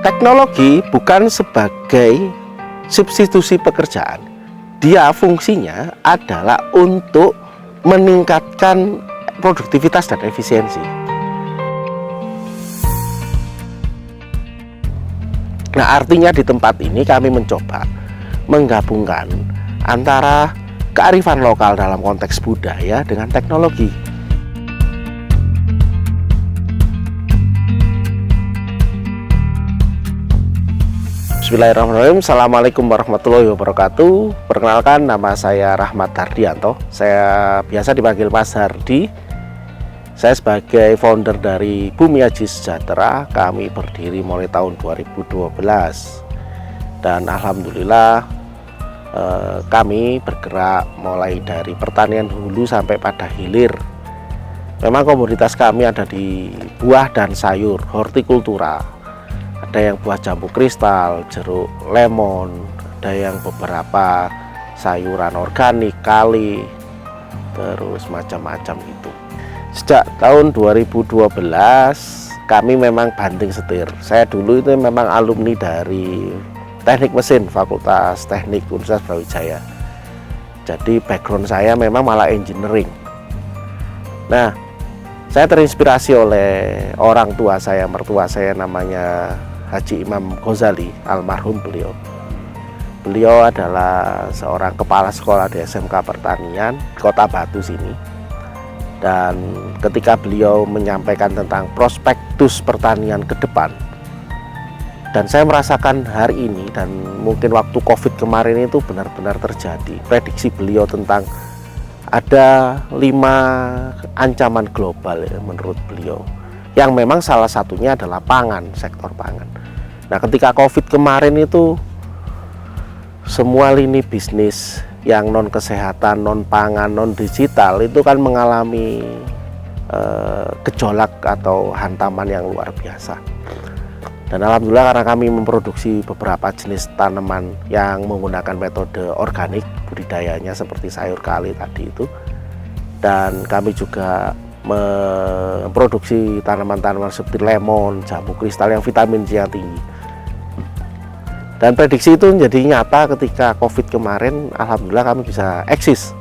Teknologi bukan sebagai substitusi pekerjaan. Dia fungsinya adalah untuk meningkatkan produktivitas dan efisiensi. Nah, artinya di tempat ini kami mencoba menggabungkan antara kearifan lokal dalam konteks budaya dengan teknologi. Bismillahirrahmanirrahim. Assalamualaikum warahmatullahi wabarakatuh. Perkenalkan, nama saya Rahmat Hardianto. Saya biasa dipanggil Mas Hardi. Saya sebagai founder dari Bumi Aji Sejahtera. Kami berdiri mulai tahun 2012. Dan alhamdulillah kami bergerak mulai dari pertanian hulu sampai pada hilir. Memang komoditas kami ada di buah dan sayur, hortikultura. Ada yang buah jambu kristal, jeruk lemon, ada yang beberapa sayuran organik, kali, terus macam-macam itu. Sejak tahun 2012 kami memang banting setir. Saya dulu itu memang alumni dari Teknik Mesin Fakultas Teknik Universitas Brawijaya. Jadi background saya memang malah engineering. Nah, saya terinspirasi oleh orang tua saya, mertua saya namanya Haji Imam Ghazali, almarhum beliau. Beliau adalah seorang kepala sekolah di SMK Pertanian Kota Batu sini. Dan ketika beliau menyampaikan tentang prospektus pertanian ke depan, dan saya merasakan hari ini dan mungkin waktu COVID kemarin itu benar-benar terjadi. Prediksi beliau tentang ada 5 ancaman global ya, menurut beliau. Yang memang salah satunya adalah pangan, sektor pangan. Nah, ketika COVID kemarin itu semua lini bisnis yang non kesehatan, non pangan, non digital itu kan mengalami gejolak atau hantaman yang luar biasa. Dan alhamdulillah karena kami memproduksi beberapa jenis tanaman yang menggunakan metode organik budidayanya seperti sayur kali tadi itu, dan kami juga memproduksi tanaman-tanaman seperti lemon, jambu kristal yang vitamin C yang tinggi. Dan prediksi itu menjadi nyata ketika COVID kemarin. Alhamdulillah kami bisa eksis.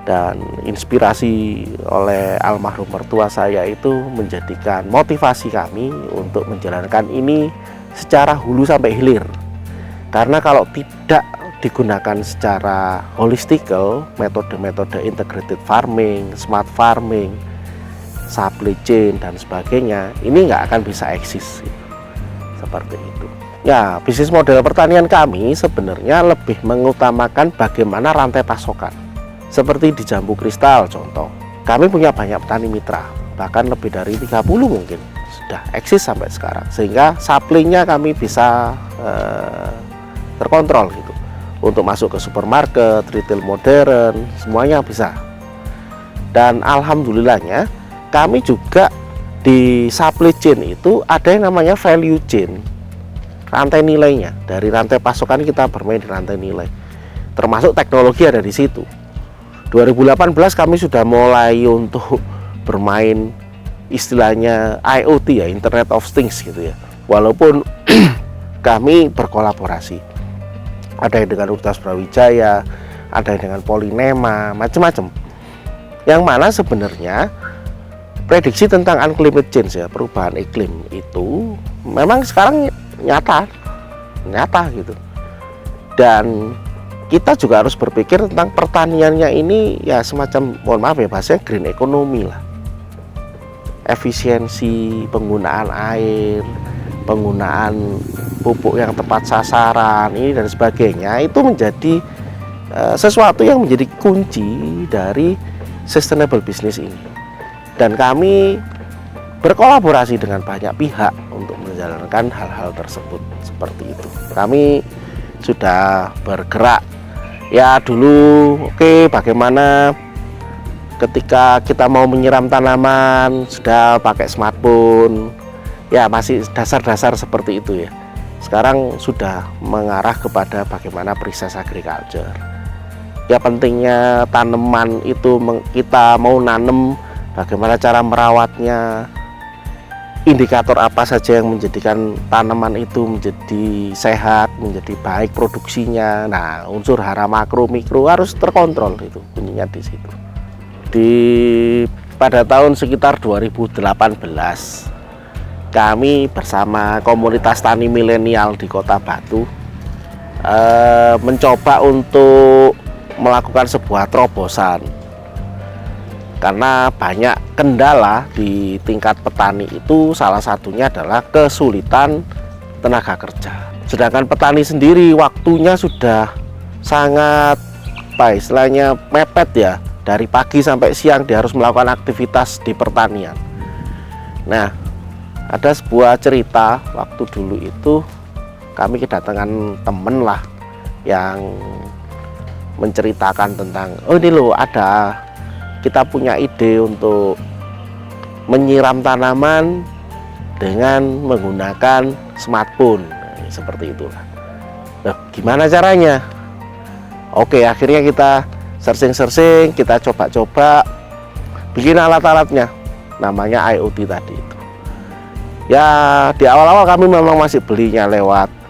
Dan inspirasi oleh almarhum mertua saya itu menjadikan motivasi kami untuk menjalankan ini secara hulu sampai hilir. Karena kalau tidak digunakan secara holistikal, metode-metode integrated farming, smart farming, supply chain dan sebagainya, ini nggak akan bisa eksis seperti itu. Ya, bisnis model pertanian kami sebenarnya lebih mengutamakan bagaimana rantai pasokan. Seperti di jambu kristal contoh, kami punya banyak petani mitra, bahkan lebih dari 30 mungkin sudah eksis sampai sekarang, sehingga supply-nya kami bisa terkontrol gitu. Untuk masuk ke supermarket, retail modern, semuanya bisa. Dan alhamdulillahnya kami juga di supply chain itu ada yang namanya value chain, rantai nilainya. Dari rantai pasokan kita bermain di rantai nilai, termasuk teknologi ada di situ. 2018 kami sudah mulai untuk bermain istilahnya IoT ya, Internet of Things gitu ya. Walaupun kami berkolaborasi, ada yang dengan Universitas Brawijaya, ada yang dengan Polinema, macam-macam. Yang mana sebenarnya prediksi tentang unclimate change ya, perubahan iklim itu memang sekarang nyata gitu. Dan kita juga harus berpikir tentang pertaniannya ini ya semacam, mohon maaf ya bahasanya, green economy lah. Efisiensi penggunaan air, penggunaan pupuk yang tepat sasaran ini dan sebagainya, itu menjadi sesuatu yang menjadi kunci dari sustainable business ini. Dan kami berkolaborasi dengan banyak pihak untuk menjalankan hal-hal tersebut seperti itu. Kami sudah bergerak ya dulu, bagaimana ketika kita mau menyiram tanaman sudah pakai smartphone ya, masih dasar-dasar seperti itu ya. Sekarang sudah mengarah kepada bagaimana precision agriculture. Ya, pentingnya tanaman itu kita mau nanam, bagaimana cara merawatnya, indikator apa saja yang menjadikan tanaman itu menjadi sehat, menjadi baik produksinya. Nah, unsur hara makro mikro harus terkontrol, itu kuncinya di situ. Pada tahun sekitar 2018 kami bersama komunitas tani milenial di Kota Batu mencoba untuk melakukan sebuah terobosan, karena banyak kendala di tingkat petani itu, salah satunya adalah kesulitan tenaga kerja. Sedangkan petani sendiri waktunya sudah sangat istilahnya mepet ya, dari pagi sampai siang dia harus melakukan aktivitas di pertanian. Nah, ada sebuah cerita waktu dulu itu kami kedatangan temen lah yang menceritakan tentang, oh ini loh ada, kita punya ide untuk menyiram tanaman dengan menggunakan smartphone. Nah, seperti itulah. Nah, gimana caranya? Oke, akhirnya kita searching, kita coba-coba bikin alat-alatnya, namanya IoT tadi itu. Ya, di awal-awal kami memang masih belinya lewat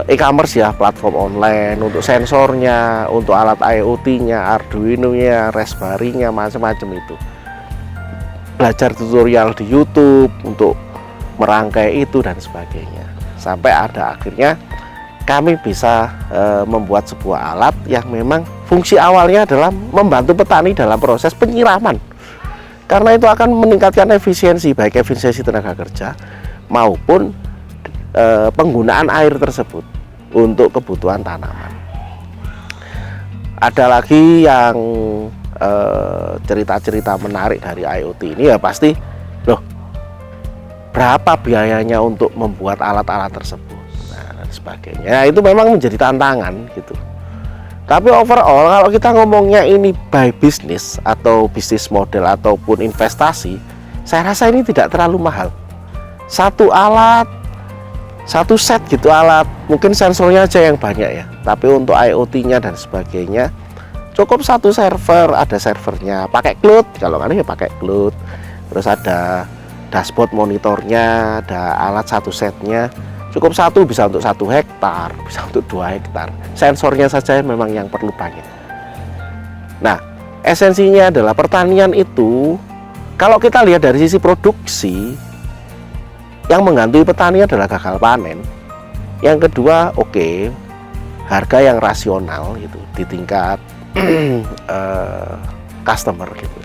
e-commerce ya, platform online, untuk sensornya, untuk alat IoT-nya, Arduino-nya, Raspberry-nya, macam-macam itu. Belajar tutorial di YouTube untuk merangkai itu dan sebagainya. Sampai ada akhirnya kami bisa membuat sebuah alat yang memang fungsi awalnya adalah membantu petani dalam proses penyiraman. Karena itu akan meningkatkan efisiensi, baik efisiensi tenaga kerja maupun penggunaan air tersebut untuk kebutuhan tanaman. Ada lagi yang cerita-cerita menarik dari IoT ini, ya pasti loh, berapa biayanya untuk membuat alat-alat tersebut, nah, dan sebagainya. Itu memang menjadi tantangan gitu. Tapi overall kalau kita ngomongnya ini by business atau bisnis model ataupun investasi, saya rasa ini tidak terlalu mahal. Satu alat, satu set gitu alat, mungkin sensornya aja yang banyak ya, tapi untuk IoT-nya dan sebagainya cukup satu server, ada servernya pakai cloud, kalau nggak ya pakai cloud, terus ada dashboard monitornya, ada alat satu setnya, cukup satu, bisa untuk 1 hektar, bisa untuk 2 hektar, sensornya saja memang yang perlu banyak. Nah, esensinya adalah pertanian itu, kalau kita lihat dari sisi produksi, yang menghantui petani adalah gagal panen. Yang kedua, harga yang rasional gitu di tingkat customer gitu.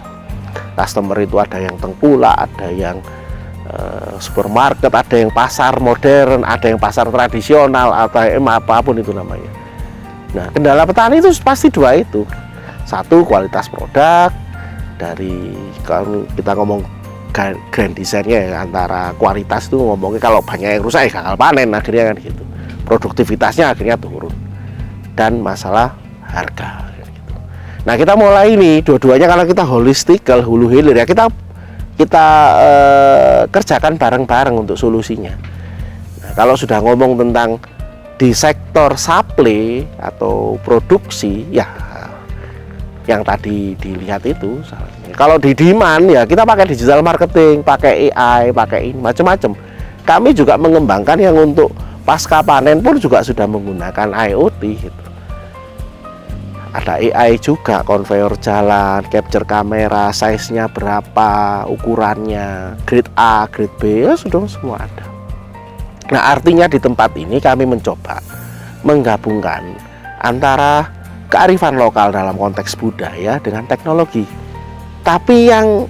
Customer itu ada yang tengkulak, ada yang supermarket, ada yang pasar modern, ada yang pasar tradisional, atau apapun itu namanya. Nah, kendala petani itu pasti dua itu. Satu, kualitas produk, dari kalau kita ngomong grand design-nya ya, antara kualitas itu ngomongnya kalau banyak yang rusak ya gagal panen akhirnya kan gitu. Produktivitasnya akhirnya turun. Dan masalah harga gitu. Nah, kita mulai ini dua-duanya karena kita holistikal, hulu hilir ya, kita kerjakan bareng-bareng untuk solusinya. Nah, kalau sudah ngomong tentang di sektor supply atau produksi ya yang tadi dilihat itu, kalau di demand ya kita pakai digital marketing, pakai AI, pakai ini macam-macam. Kami juga mengembangkan yang untuk pasca panen pun juga sudah menggunakan IoT gitu. Ada AI juga, konveyor jalan, capture kamera, size-nya berapa, ukurannya, grade A, grade B, ya sudah semua ada. Nah, artinya di tempat ini kami mencoba menggabungkan antara kearifan lokal dalam konteks budaya dengan teknologi. Tapi yang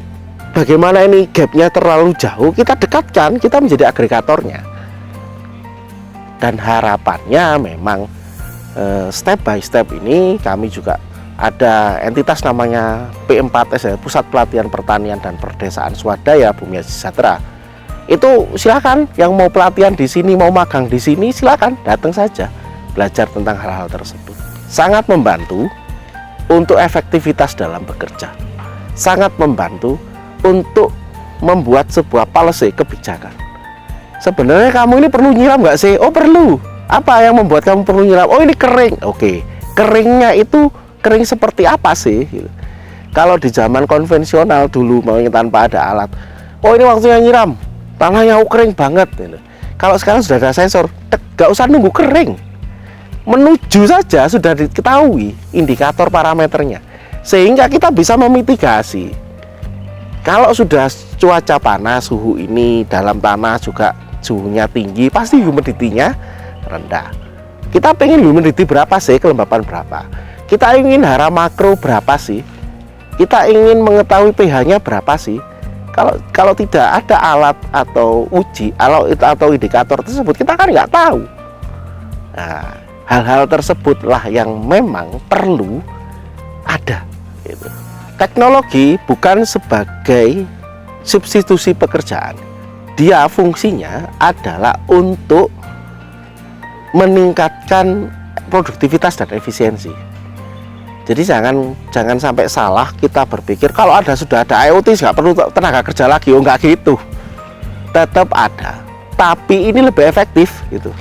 bagaimana ini gapnya terlalu jauh, kita dekatkan, kita menjadi agregatornya. Dan harapannya memang step by step ini kami juga ada entitas namanya P4S ya, Pusat Pelatihan Pertanian dan Perdesaan Swadaya Bumi Aji Sejahtera. Itu silakan yang mau pelatihan di sini, mau magang di sini, silakan datang saja belajar tentang hal-hal tersebut. Sangat membantu untuk efektivitas dalam bekerja. Sangat membantu untuk membuat sebuah policy kebijakan. Sebenarnya kamu ini perlu nyiram nggak sih? Oh perlu. Apa yang membuat kamu perlu nyiram? Oh ini kering. Oke, keringnya itu kering seperti apa sih? Kalau di zaman konvensional dulu, tanpa ada alat, oh ini waktunya nyiram, tanahnya kering banget gitu. Kalau sekarang sudah ada sensor, nggak usah nunggu kering, menuju saja sudah diketahui indikator parameternya, sehingga kita bisa memitigasi. Kalau sudah cuaca panas, suhu ini dalam tanah juga suhunya tinggi, pasti humidity-nya rendah. Kita pengen humidity berapa sih, kelembapan berapa, kita ingin hara makro berapa sih, kita ingin mengetahui pH-nya berapa sih. Kalau tidak ada alat atau uji atau indikator tersebut, kita kan nggak tahu. Nah, hal-hal tersebutlah yang memang perlu ada gitu. Teknologi bukan sebagai substitusi pekerjaan, dia fungsinya adalah untuk meningkatkan produktivitas dan efisiensi. Jadi jangan sampai salah kita berpikir kalau sudah ada IoT nggak perlu tenaga kerja lagi. Oh, nggak gitu, tetap ada, tapi ini lebih efektif gitu.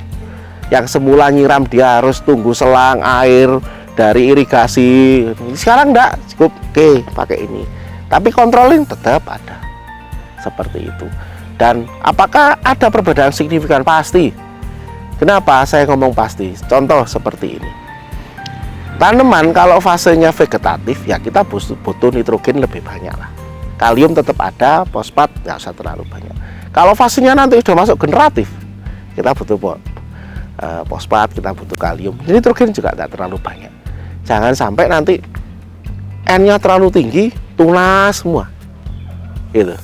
Yang semula nyiram dia harus tunggu selang air dari irigasi, sekarang enggak, cukup oke pakai ini, tapi controlling tetap ada seperti itu. Dan apakah ada perbedaan signifikan? Pasti. Kenapa saya ngomong pasti? Contoh seperti ini, tanaman kalau fasenya vegetatif ya kita butuh nitrogen lebih banyak lah, kalium tetap ada, fosfat nggak usah terlalu banyak. Kalau fasenya nanti sudah masuk generatif, kita butuh fosfat, kita butuh kalium, nitrogen juga nggak terlalu banyak. Jangan sampai nanti N-nya terlalu tinggi, tunas semua gitu.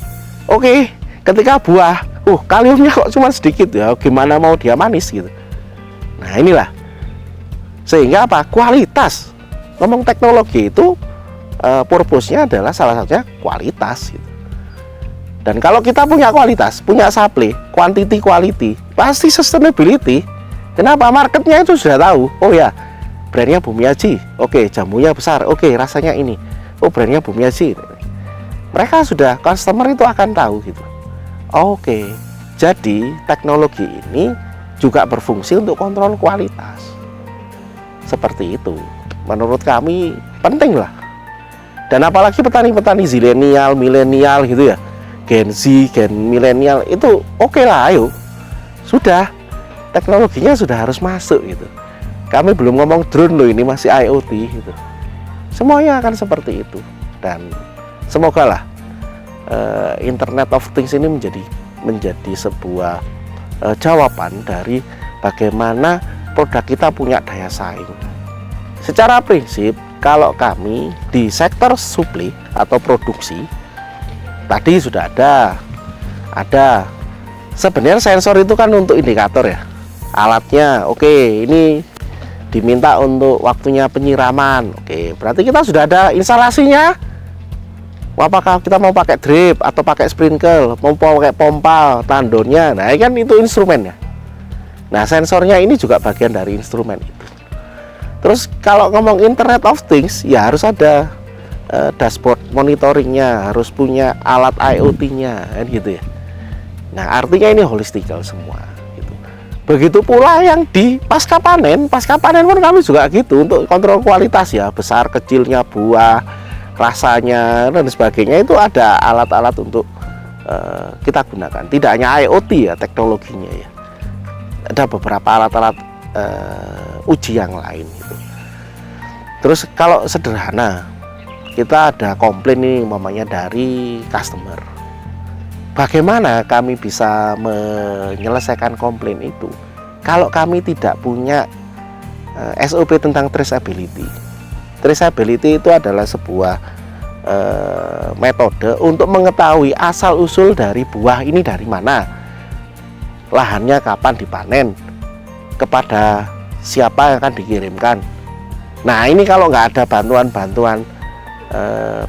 Oke, ketika buah kaliumnya kok cuma sedikit ya, gimana mau dia manis gitu. Nah inilah, sehingga apa, kualitas. Ngomong teknologi itu purpose-nya adalah salah satunya kualitas gitu. Dan kalau kita punya kualitas, punya supply, quantity quality, pasti sustainability. Kenapa? Marketnya itu sudah tahu. Oh ya, brandnya Bumiaji, oke, jamunya besar, oke, rasanya ini, oh brandnya Bumiaji. Mereka sudah, customer itu akan tahu gitu. Oke, jadi teknologi ini juga berfungsi untuk kontrol kualitas. Seperti itu, menurut kami penting lah. Dan apalagi petani-petani zilenial, milenial gitu ya, Gen Z, Gen milenial itu oke lah, ayo, sudah, teknologinya sudah harus masuk gitu. Kami belum ngomong drone loh, ini masih IoT gitu. Semuanya akan seperti itu. Dan semoga lah Internet of Things ini menjadi sebuah jawaban dari bagaimana produk kita punya daya saing. Secara prinsip, kalau kami di sektor supply atau produksi, tadi sudah ada. Sebenarnya sensor itu kan untuk indikator ya. Alatnya, oke, ini diminta untuk waktunya penyiraman. Oke, berarti kita sudah ada instalasinya. Apakah kita mau pakai drip atau pakai sprinkle, mau pakai pompa, tandonnya. Nah, kan itu instrumennya. Nah, sensornya ini juga bagian dari instrumen itu. Terus kalau ngomong Internet of Things, ya harus ada dashboard monitoringnya, harus punya alat IoT-nya, kan gitu ya. Nah, artinya ini holistikal semua. Begitu pula yang di pasca panen pun kami juga gitu, untuk kontrol kualitas ya, besar kecilnya buah, rasanya dan sebagainya, itu ada alat-alat untuk kita gunakan. Tidak hanya IoT ya teknologinya ya, ada beberapa alat-alat uji yang lain gitu. Terus kalau sederhana, kita ada komplain nih umpamanya dari customer, bagaimana kami bisa menyelesaikan komplain itu kalau kami tidak punya SOP tentang traceability. Traceability itu adalah sebuah metode untuk mengetahui asal-usul dari buah ini dari mana, lahannya kapan dipanen, kepada siapa yang akan dikirimkan. Nah ini kalau nggak ada bantuan-bantuan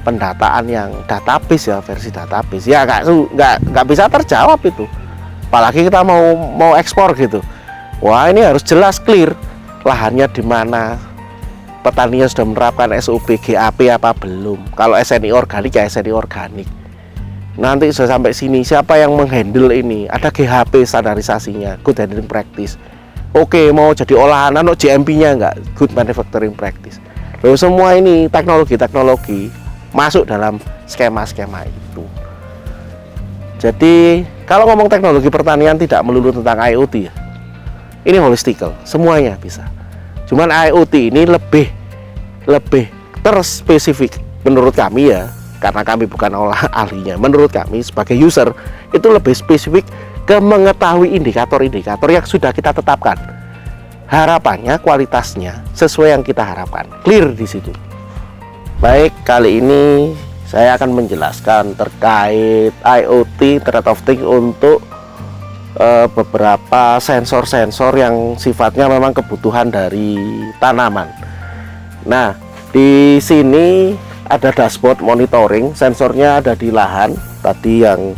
pendataan yang database ya, versi database ya nggak bisa terjawab itu. Apalagi kita mau ekspor gitu, wah ini harus jelas clear lahannya di mana, petaninya sudah menerapkan SOP GAP apa belum. Kalau SNI organik ya SNI organik. Nanti sudah sampai sini siapa yang menghandle ini, ada GHP standarisasinya, good handling practice. Oke, mau jadi olahan ano GMP-nya enggak, good manufacturing practice. Lalu semua ini teknologi masuk dalam skema-skema itu. Jadi kalau ngomong teknologi pertanian tidak melulu tentang IoT ya. Ini holistical, semuanya bisa. Cuman IoT ini lebih terspesifik menurut kami ya, karena kami bukan ahlinya. Menurut kami sebagai user itu lebih spesifik ke mengetahui indikator-indikator yang sudah kita tetapkan. Harapannya kualitasnya sesuai yang kita harapkan. Clear di situ. Baik, kali ini saya akan menjelaskan terkait IoT, Internet of Things untuk beberapa sensor-sensor yang sifatnya memang kebutuhan dari tanaman. Nah, di sini ada dashboard monitoring, sensornya ada di lahan. Tadi yang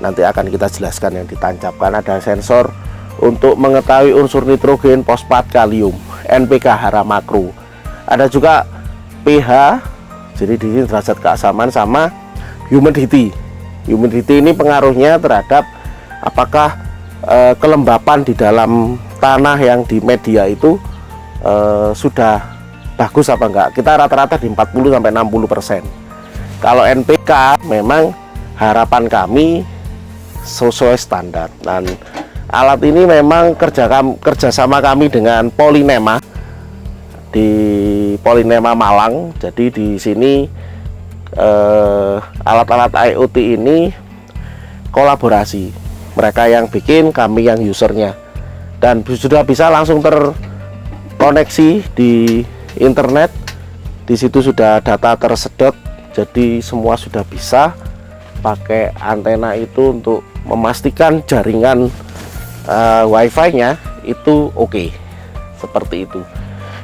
nanti akan kita jelaskan yang ditancapkan, ada sensor untuk mengetahui unsur nitrogen, fosfat, kalium, NPK, hara makro. Ada juga pH, jadi di sini derajat keasaman, sama humidity. Humidity ini pengaruhnya terhadap apakah kelembapan di dalam tanah yang di media itu sudah bagus apa enggak. Kita rata-rata di 40-60%. Kalau NPK memang harapan kami sesuai standar, dan alat ini memang kerjasama kami dengan Polynema di Polynema Malang. Jadi di sini alat-alat IoT ini kolaborasi, mereka yang bikin, kami yang usernya, dan sudah bisa langsung terkoneksi di internet. Di situ sudah data tersedot, jadi semua sudah bisa pakai antena itu untuk memastikan jaringan wifi-nya itu oke. Seperti itu.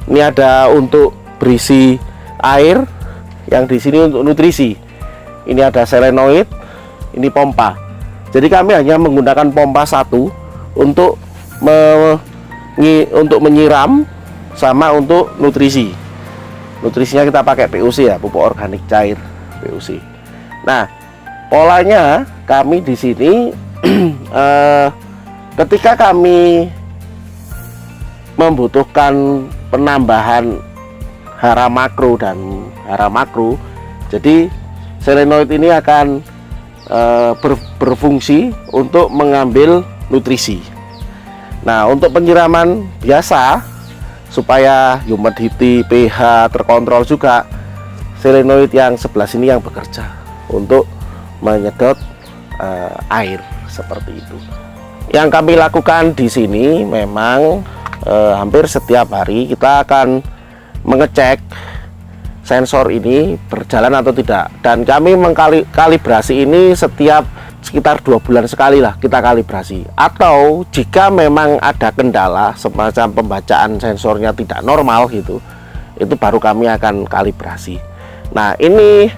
Ini ada untuk berisi air, yang di sini untuk nutrisi. Ini ada solenoid, ini pompa. Jadi kami hanya menggunakan pompa satu untuk menyiram sama untuk nutrisi. Nutrisinya kita pakai POC ya, pupuk organik cair POC. Nah, polanya kami di sini ketika kami membutuhkan penambahan hara makro dan hara makro, jadi solenoid ini akan berfungsi untuk mengambil nutrisi. Nah, untuk penyiraman biasa supaya humidity, pH terkontrol juga, solenoid yang sebelah sini yang bekerja untuk menyedot air seperti itu. Yang kami lakukan di sini memang hampir setiap hari kita akan mengecek sensor ini berjalan atau tidak, dan kami mengkalibrasi ini setiap sekitar 2 bulan sekali lah kita kalibrasi. Atau jika memang ada kendala semacam pembacaan sensornya tidak normal gitu, itu baru kami akan kalibrasi. Nah, ini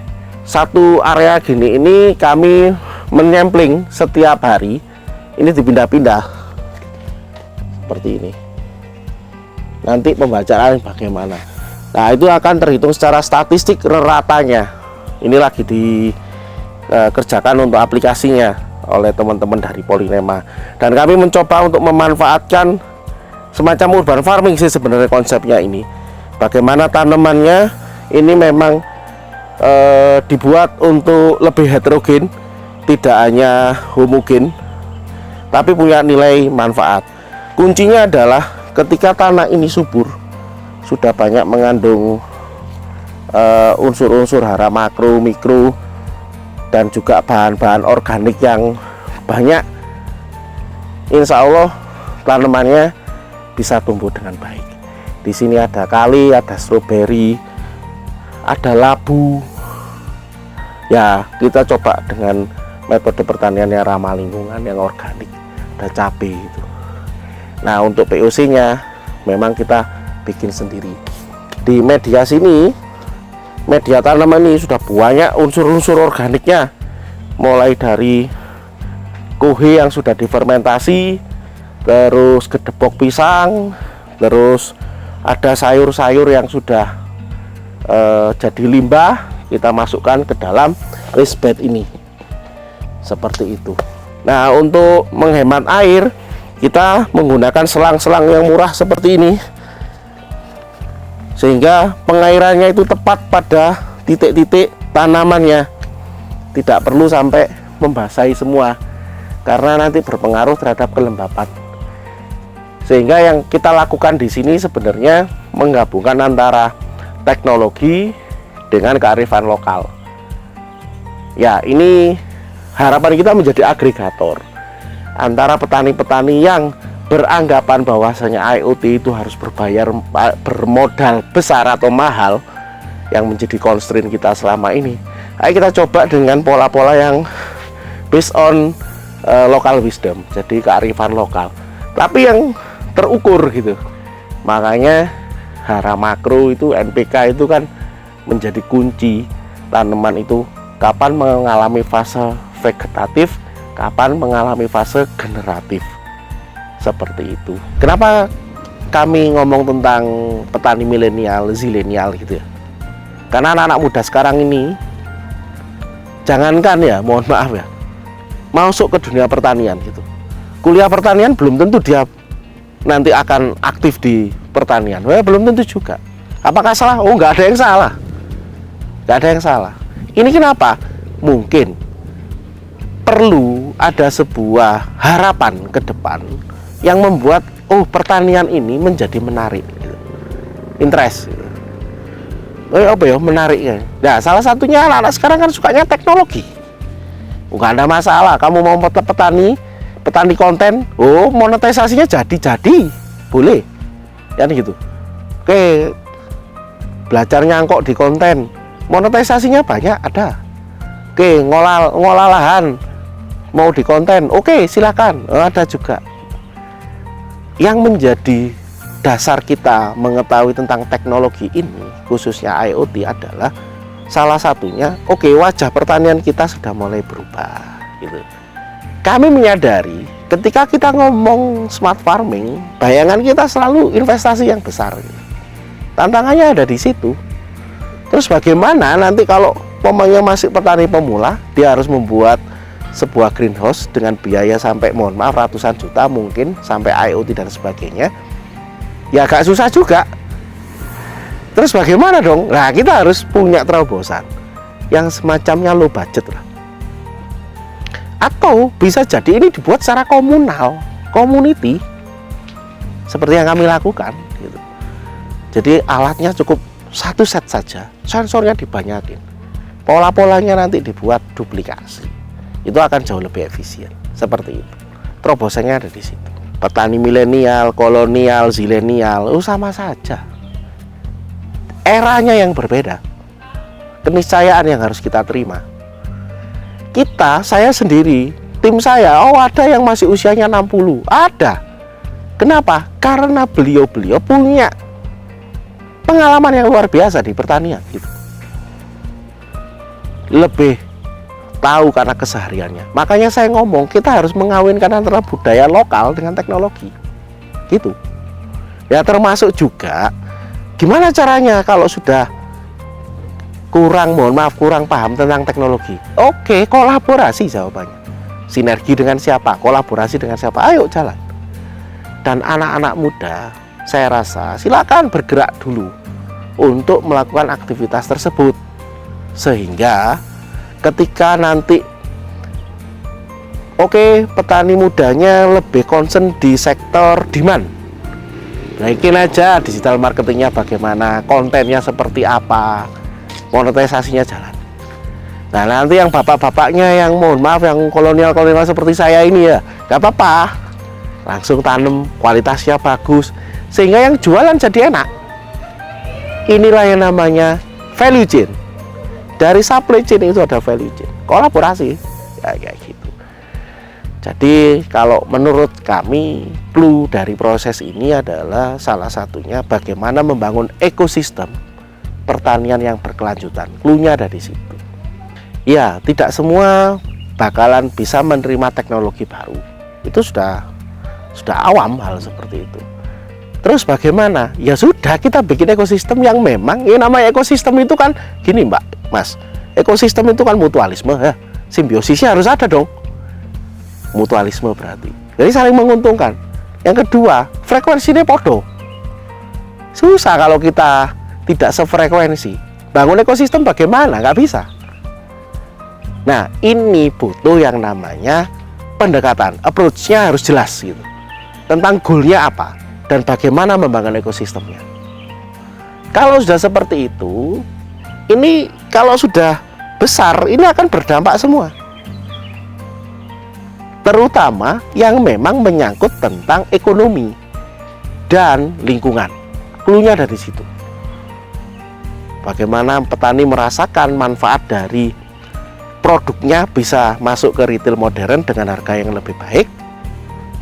satu area gini ini kami menyampling setiap hari, ini dipindah-pindah seperti ini. Nanti pembacaan bagaimana, nah itu akan terhitung secara statistik ratanya. Ini lagi dikerjakan untuk aplikasinya oleh teman-teman dari Polynema, dan kami mencoba untuk memanfaatkan semacam urban farming sih sebenarnya konsepnya ini. Bagaimana tanamannya ini memang dibuat untuk lebih heterogen, tidak hanya homogen, tapi punya nilai manfaat. Kuncinya adalah ketika tanah ini subur, sudah banyak mengandung unsur-unsur hara makro, mikro, dan juga bahan-bahan organik yang banyak, insya Allah tanamannya bisa tumbuh dengan baik. Di sini ada kali, ada stroberi, ada labu. Ya, kita coba dengan metode pertanian yang ramah lingkungan, yang organik, ada cabai itu. Nah, untuk POC-nya memang kita bikin sendiri. Di media sini, media tanaman ini sudah banyak unsur-unsur organiknya, mulai dari kohe yang sudah difermentasi, terus gedebok pisang, terus ada sayur-sayur yang sudah jadi limbah, kita masukkan ke dalam raised bed ini seperti itu. Nah, untuk menghemat air, kita menggunakan selang-selang yang murah seperti ini, sehingga pengairannya itu tepat pada titik-titik tanamannya, tidak perlu sampai membasahi semua, karena nanti berpengaruh terhadap kelembapan. Sehingga yang kita lakukan di sini sebenarnya menggabungkan antara teknologi dengan kearifan lokal. Ya, ini harapan kita menjadi agregator antara petani-petani yang beranggapan bahwasanya IoT itu harus bermodal besar atau mahal, yang menjadi constraint kita selama ini. Ayo kita coba dengan pola-pola yang based on local wisdom, jadi kearifan lokal, tapi yang terukur gitu. Makanya hara makro itu, NPK itu kan menjadi kunci tanaman itu kapan mengalami fase vegetatif, kapan mengalami fase generatif, seperti itu. Kenapa kami ngomong tentang petani milenial, zilenial gitu ya? Karena anak-anak muda sekarang ini, jangankan ya, mohon maaf ya, masuk ke dunia pertanian gitu, kuliah pertanian belum tentu dia nanti akan aktif di pertanian. Belum tentu juga. Apakah salah? Oh, nggak ada yang salah, nggak ada yang salah. Ini kenapa? Mungkin perlu ada sebuah harapan ke depan yang membuat pertanian ini menjadi menarik gitu. Interest gitu. Apa ya menariknya? Nah, salah satunya anak-anak sekarang kan sukanya teknologi. Nggak ada masalah kamu mau petani konten, monetisasinya jadi boleh kan gitu. Oke, belajar nyangkok di konten, monetisasinya banyak, ada. Oke, ngolah lahan mau di konten, oke silakan, ada juga. Yang menjadi dasar kita mengetahui tentang teknologi ini, khususnya IoT, adalah salah satunya, wajah pertanian kita sudah mulai berubah gitu. Kami menyadari ketika kita ngomong smart farming, bayangan kita selalu investasi yang besar. Tantangannya ada di situ. Terus bagaimana nanti kalau pemainnya masih petani pemula, dia harus membuat sebuah greenhouse dengan biaya sampai, mohon maaf, ratusan juta mungkin, sampai IoT dan sebagainya. Ya agak susah juga. Terus bagaimana dong? Nah, kita harus punya terobosan yang semacamnya low budget lah. Atau bisa jadi ini dibuat secara komunal, community, seperti yang kami lakukan gitu. Jadi alatnya cukup satu set saja, sensornya dibanyakin, pola-polanya nanti dibuat duplikasi, itu akan jauh lebih efisien. Seperti itu. Terobosannya ada di situ. Petani milenial, kolonial, zilenial, sama saja. Eranya yang berbeda, keniscayaan yang harus kita terima. Saya sendiri, tim saya, ada yang masih usianya 60, ada. Kenapa? Karena beliau-beliau punya pengalaman yang luar biasa di pertanian gitu. Lebih tahu karena kesehariannya. Makanya saya ngomong, kita harus mengawinkan antara budaya lokal dengan teknologi gitu. Ya, termasuk juga gimana caranya kalau sudah kurang paham tentang teknologi. Kolaborasi jawabannya. Sinergi dengan siapa? Kolaborasi dengan siapa? Ayo jalan. Dan anak-anak muda, saya rasa silakan bergerak dulu untuk melakukan aktivitas tersebut. Sehingga ketika nanti petani mudanya lebih concern di sektor demand, naikin aja digital marketingnya bagaimana, kontennya seperti apa, monetisasinya jalan. Nah, nanti yang bapak-bapaknya yang mohon maaf yang kolonial seperti saya ini ya nggak apa-apa, langsung tanam, kualitasnya bagus, sehingga yang jualan jadi enak. Inilah yang namanya value chain. Dari supply chain itu ada value chain, kolaborasi ya, kayak gitu. Jadi kalau menurut kami, clue dari proses ini adalah salah satunya bagaimana membangun ekosistem pertanian yang berkelanjutan. Clue-nya ada di situ. Ya, tidak semua bakalan bisa menerima teknologi baru. Itu sudah awam hal seperti itu. Terus bagaimana? Ya sudah, kita bikin ekosistem yang memang, namanya ekosistem itu kan gini Mbak, Mas. Ekosistem itu kan mutualisme ya. Simbiosisnya harus ada dong. Mutualisme berarti. Jadi saling menguntungkan. Yang kedua, frekuensinya podo. Susah kalau kita tidak sefrekuensi. Bangun ekosistem bagaimana? Nggak bisa. Nah, ini butuh yang namanya pendekatan, approach-nya harus jelas gitu. Tentang goal-nya apa dan bagaimana membangun ekosistemnya. Kalau sudah seperti itu, ini kalau sudah besar, ini akan berdampak semua. Terutama yang memang menyangkut tentang ekonomi dan lingkungan. Cluenya dari situ. Bagaimana petani merasakan manfaat dari produknya bisa masuk ke retail modern dengan harga yang lebih baik,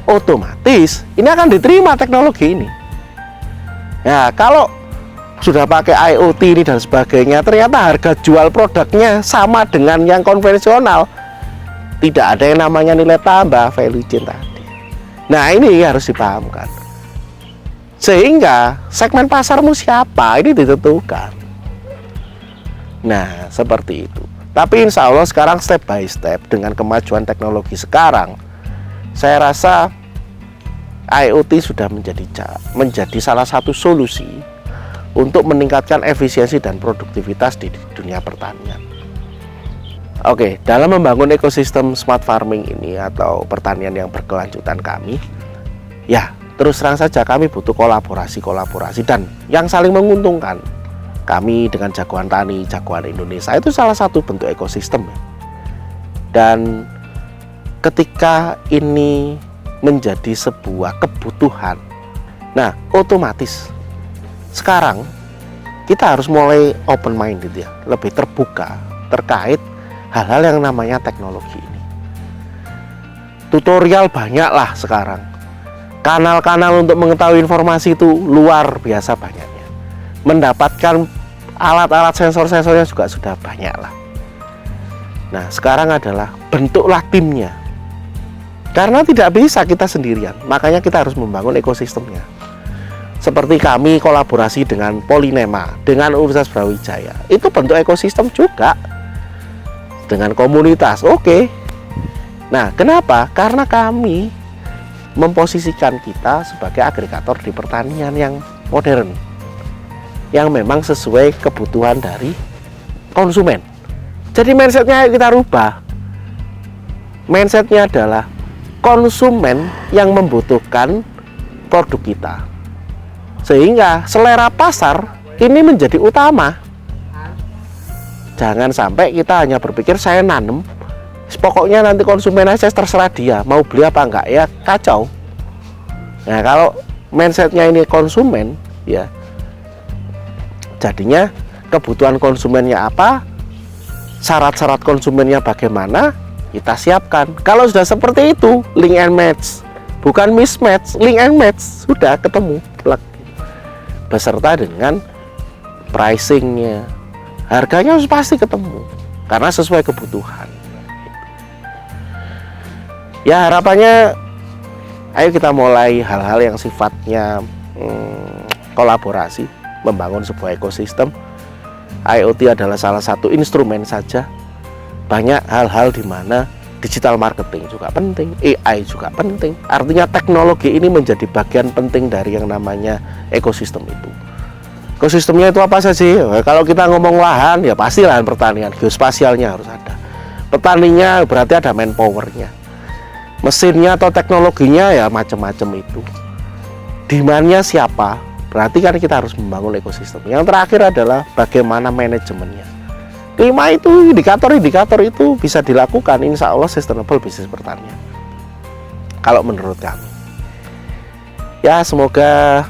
otomatis ini akan diterima teknologi ini. Nah, kalau sudah pakai IoT ini dan sebagainya, ternyata harga jual produknya sama dengan yang konvensional, tidak ada yang namanya nilai tambah, value chain tadi. Nah, ini harus dipahamkan. Sehingga segmen pasarmu siapa ini ditentukan. Nah, seperti itu. Tapi insya Allah sekarang step by step dengan kemajuan teknologi sekarang, saya rasa IoT sudah menjadi salah satu solusi untuk meningkatkan efisiensi dan produktivitas di dunia pertanian. Oke, dalam membangun ekosistem smart farming ini atau pertanian yang berkelanjutan kami, ya terus terang saja kami butuh kolaborasi dan yang saling menguntungkan. Kami dengan Jagoan Tani, Jagoan Indonesia itu salah satu bentuk ekosistem. Dan ketika ini menjadi sebuah kebutuhan, nah otomatis sekarang kita harus mulai open minded ya, lebih terbuka terkait hal-hal yang namanya teknologi ini. Tutorial banyaklah sekarang. Kanal-kanal untuk mengetahui informasi itu luar biasa banyaknya. Mendapatkan alat-alat sensor-sensornya juga sudah banyak lah. Nah, sekarang adalah bentuklah timnya. Karena tidak bisa kita sendirian, makanya kita harus membangun ekosistemnya. Seperti kami kolaborasi dengan Polinema, dengan Universitas Brawijaya, itu bentuk ekosistem juga. Dengan komunitas, oke. Nah, kenapa? Karena kami memposisikan kita sebagai agregator di pertanian yang modern, yang memang sesuai kebutuhan dari konsumen. Jadi mindsetnya kita rubah. Mindsetnya adalah konsumen yang membutuhkan produk kita, sehingga selera pasar ini menjadi utama. Jangan sampai kita hanya berpikir saya nanem, pokoknya nanti konsumen aja terserah dia mau beli apa enggak, ya kacau. Nah, kalau mindsetnya ini konsumen, ya jadinya kebutuhan konsumennya apa, syarat-syarat konsumennya bagaimana, kita siapkan. Kalau sudah seperti itu, link and match, bukan mismatch, link and match, sudah ketemu plug. Beserta dengan pricingnya, harganya harus pasti ketemu karena sesuai kebutuhan. Ya, harapannya ayo kita mulai hal-hal yang sifatnya kolaborasi, membangun sebuah ekosistem. IoT adalah salah satu instrumen saja. Banyak hal-hal di mana digital marketing juga penting, AI juga penting. Artinya teknologi ini menjadi bagian penting dari yang namanya ekosistem itu. Ekosistemnya itu apa saja sih? Kalau kita ngomong lahan, ya pasti lahan pertanian, geospasialnya harus ada. Petaninya berarti ada manpowernya. Mesinnya atau teknologinya ya macam-macam itu. Demand-nya siapa? Berarti kan kita harus membangun ekosistem. Yang terakhir adalah bagaimana manajemennya. 5 itu indikator-indikator itu bisa dilakukan, insya Allah sustainable bisnis pertanian. Kalau menurut kami. Ya, semoga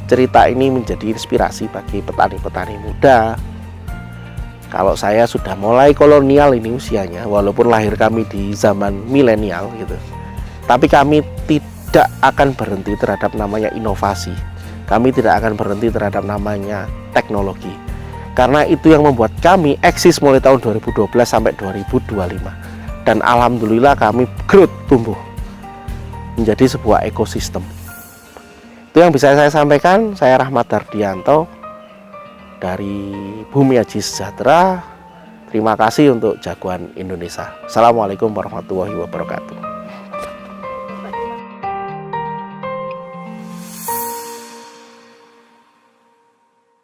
cerita ini menjadi inspirasi bagi petani-petani muda. Kalau saya sudah mulai kolonial ini usianya, walaupun lahir kami di zaman milenial gitu, tapi kami tidak akan berhenti terhadap namanya inovasi. Kami tidak akan berhenti terhadap namanya teknologi. Karena itu yang membuat kami eksis mulai tahun 2012 sampai 2025. Dan alhamdulillah kami growth, tumbuh menjadi sebuah ekosistem. Itu yang bisa saya sampaikan. Saya Rahmat Dardianto dari Bumi Aji Sejahtera. Terima kasih untuk Jagoan Indonesia. Assalamualaikum warahmatullahi wabarakatuh.